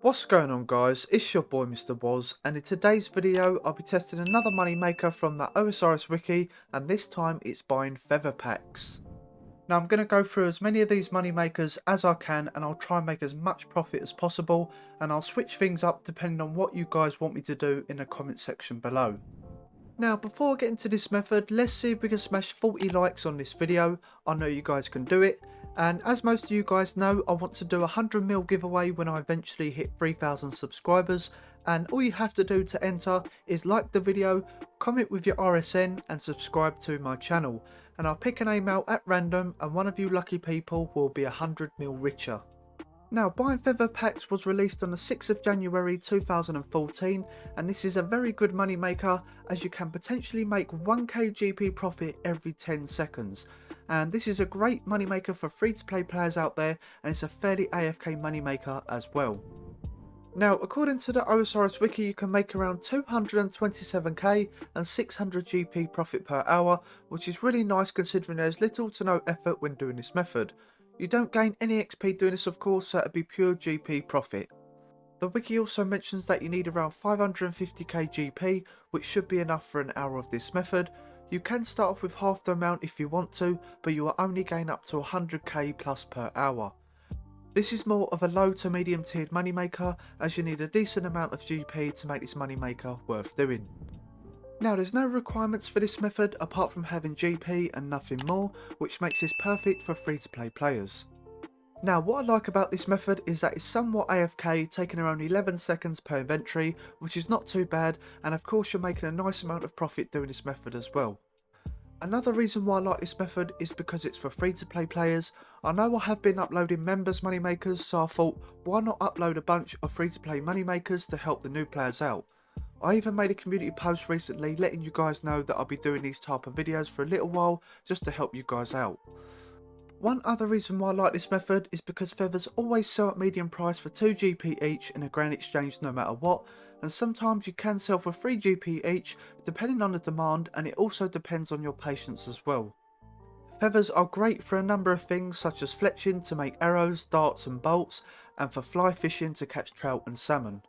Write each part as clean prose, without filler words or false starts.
What's going on, guys? It's your boy Mr. Woz, and in today's video I'll be testing another money maker from the OSRS Wiki, and this time it's buying feather packs. Now I'm going to go through as many of these money makers as I can, and I'll try and make as much profit as possible, and I'll switch things up depending on what you guys want me to do in the comment section below. Now before I get into this method, let's see if we can smash 40 likes on this video. I know you guys can do it. And as most of you guys know, I want to do a 100 mil giveaway when I eventually hit 3,000 subscribers. And all you have to do to enter is like the video, comment with your RSN and subscribe to my channel. And I'll pick a name out at random and one of you lucky people will be 100 mil richer. Now, buying feather packs was released on the 6th of January 2014, and this is a very good money maker as you can potentially make 1k GP profit every 10 seconds. And this is a great money maker for free to play players out there, and it's a fairly AFK money maker as well. Now, according to the OSRS Wiki, you can make around 227k and 600 GP profit per hour, which is really nice considering there's little to no effort when doing this method. You don't gain any XP doing this, of course, so it'd be pure GP profit. The wiki also mentions that you need around 550k GP, which should be enough for an hour of this method. You can start off with half the amount if you want to, but you will only gain up to 100k plus per hour. This is more of a low to medium tiered moneymaker, as you need a decent amount of GP to make this moneymaker worth doing. Now, there's no requirements for this method apart from having GP and nothing more, which makes this perfect for free to play players. Now, what I like about this method is that it's somewhat AFK, taking around 11 seconds per inventory, which is not too bad, and of course you're making a nice amount of profit doing this method as well. Another reason why I like this method is because it's for free to play players. I know I have been uploading members moneymakers, so I thought why not upload a bunch of free to play moneymakers to help the new players out. I even made a community post recently letting you guys know that I'll be doing these type of videos for a little while just to help you guys out. One other reason why I like this method is because feathers always sell at medium price for 2 GP each in a grand exchange no matter what, and sometimes you can sell for 3 GP each depending on the demand, and it also depends on your patience as well. Feathers are great for a number of things such as fletching to make arrows, darts and bolts, and for fly fishing to catch trout and salmon.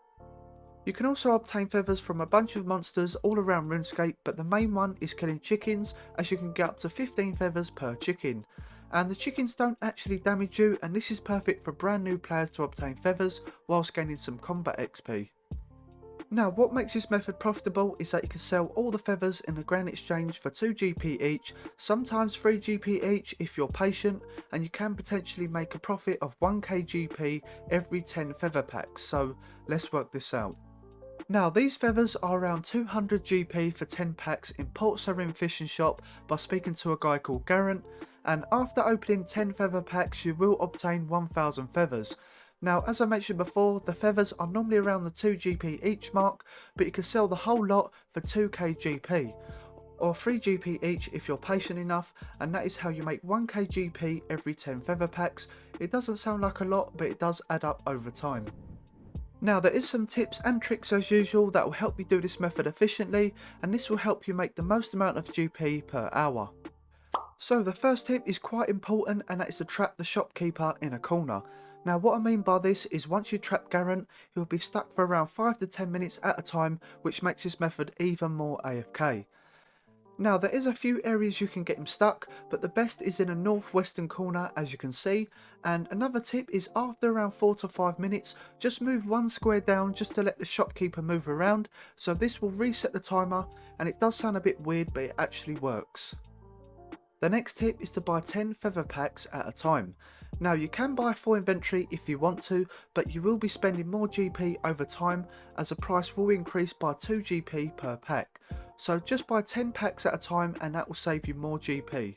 You can also obtain feathers from a bunch of monsters all around RuneScape, but the main one is killing chickens, as you can get up to 15 feathers per chicken. And the chickens don't actually damage you, and this is perfect for brand new players to obtain feathers whilst gaining some combat XP. Now, what makes this method profitable is that you can sell all the feathers in the grand exchange for 2 GP each, sometimes 3 GP each if you're patient, and you can potentially make a profit of 1k GP every 10 feather packs, so let's work this out. Now, these feathers are around 200 GP for 10 packs in Port Sarim Fishing Shop by speaking to a guy called Garant, and after opening 10 feather packs you will obtain 1000 feathers. Now, as I mentioned before, the feathers are normally around the 2 GP each mark, but you can sell the whole lot for 2k GP, or 3 GP each if you're patient enough, and that is how you make 1k GP every 10 feather packs. It doesn't sound like a lot, but it does add up over time. Now, there is some tips and tricks as usual that will help you do this method efficiently, and this will help you make the most amount of GP per hour. So the first tip is quite important, and that is to trap the shopkeeper in a corner. Now, what I mean by this is once you trap Garant, he'll be stuck for around 5 to 10 minutes at a time, which makes this method even more AFK. Now, there is a few areas you can get him stuck, but the best is in a northwestern corner, as you can see. And another tip is after around 4 to 5 minutes, just move one square down just to let the shopkeeper move around, so this will reset the timer, and it does sound a bit weird, but it actually works. The next tip is to buy 10 feather packs at a time. Now, you can buy full inventory if you want to, but you will be spending more GP over time as the price will increase by 2 GP per pack. So just buy 10 packs at a time and that will save you more GP.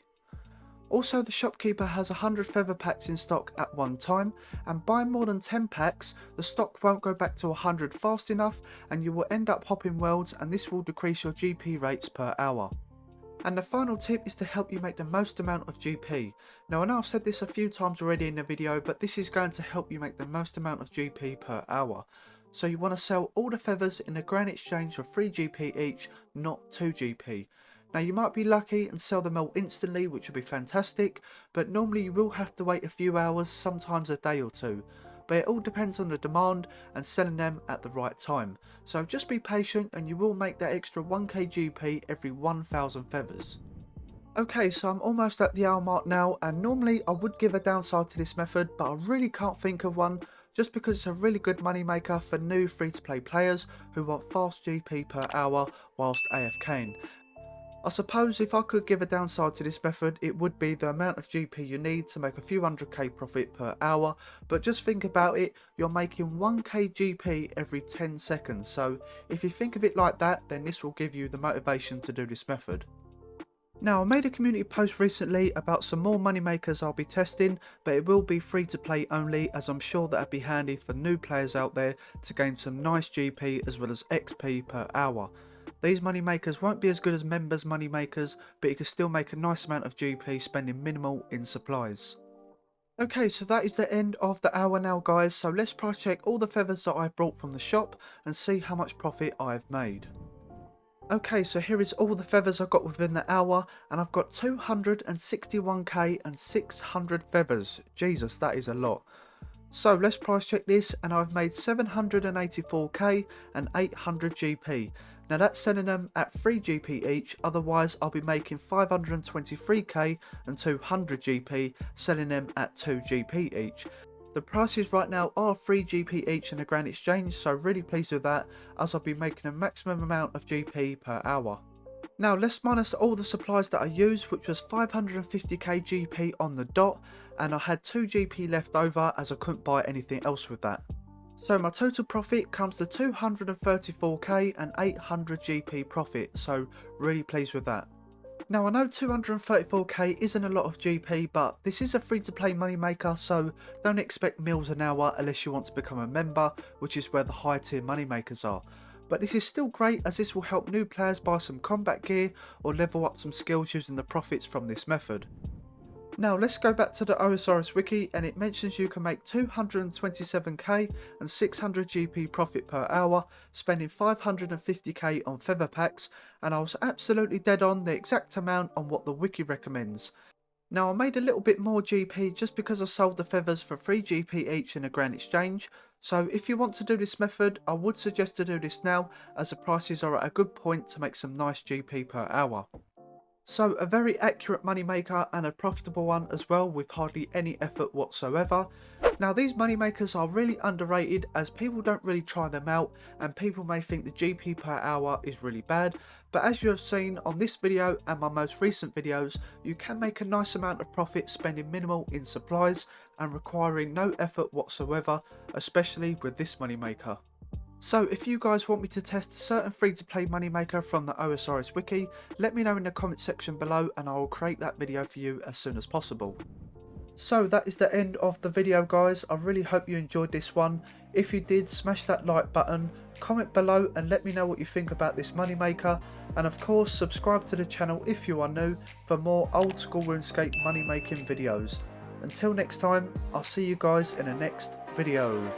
Also, the shopkeeper has 100 feather packs in stock at one time, and buying more than 10 packs, the stock won't go back to 100 fast enough and you will end up hopping worlds, and this will decrease your GP rates per hour. And the final tip is to help you make the most amount of GP. Now, I know I've said this a few times already in the video, but this is going to help you make the most amount of GP per hour. So you want to sell all the feathers in a grand exchange for 3 GP each, not 2 GP. Now, you might be lucky and sell them all instantly, which would be fantastic, but normally you will have to wait a few hours, sometimes a day or two. but it all depends on the demand and selling them at the right time. So just be patient and you will make that extra 1k GP every 1000 feathers. Okay, so I'm almost at the hour mark now, and normally I would give a downside to this method, but I really can't think of one, just because it's a really good money maker for new free-to-play players who want fast GP per hour whilst AFKing. I suppose if I could give a downside to this method, it would be the amount of GP you need to make a few 100k profit per hour, but just think about it, you're making 1k GP every 10 seconds, so if you think of it like that, then this will give you the motivation to do this method. Now, I made a community post recently about some more money makers I'll be testing, but it will be free to play only, as I'm sure that'd be handy for new players out there to gain some nice GP as well as XP per hour. These money makers won't be as good as members money makers, but you can still make a nice amount of GP spending minimal in supplies. Okay, so that is the end of the hour now guys, so let's price check all the feathers that I brought from the shop and see how much profit I've made. Okay, so here is all the feathers I got within the hour, and I've got 261k and 600 feathers. Jesus, that is a lot. So let's price check this, and I've made 784k and 800 GP. Now that's selling them at 3 GP each, otherwise I'll be making 523k and 200 GP, selling them at 2 GP each. The prices right now are 3 GP each in a grand exchange, so really pleased with that, as I'll be making a maximum amount of GP per hour. Now let's minus all the supplies that I used, which was 550k GP on the dot, and I had 2 GP left over as I couldn't buy anything else with that. So my total profit comes to 234k and 800 GP profit, so really pleased with that. Now I know 234k isn't a lot of GP, but this is a free to play money maker, so don't expect mils an hour unless you want to become a member, which is where the high tier money makers are. But this is still great, as this will help new players buy some combat gear or level up some skills using the profits from this method. Now let's go back to the OSRS Wiki, and it mentions you can make 227k and 600 GP profit per hour, spending 550k on feather packs, and I was absolutely dead on the exact amount on what the wiki recommends. Now I made a little bit more GP just because I sold the feathers for 3 GP each in a grand exchange, so if you want to do this method, I would suggest to do this now, as the prices are at a good point to make some nice GP per hour. So a very accurate money maker and a profitable one as well, with hardly any effort whatsoever. Now these money makers are really underrated, as people don't really try them out, and people may think the GP per hour is really bad, but as you have seen on this video and my most recent videos, you can make a nice amount of profit spending minimal in supplies and requiring no effort whatsoever, especially with this money maker. So if you guys want me to test a certain free to play money maker from the OSRS Wiki, let me know in the comment section below and I will create that video for you as soon as possible. So that is the end of the video guys. I really hope you enjoyed this one. If you did, smash that like button, comment below and let me know what you think about this money maker, and of course subscribe to the channel if you are new for more old school RuneScape money making videos. Until next time, I'll see you guys in the next video.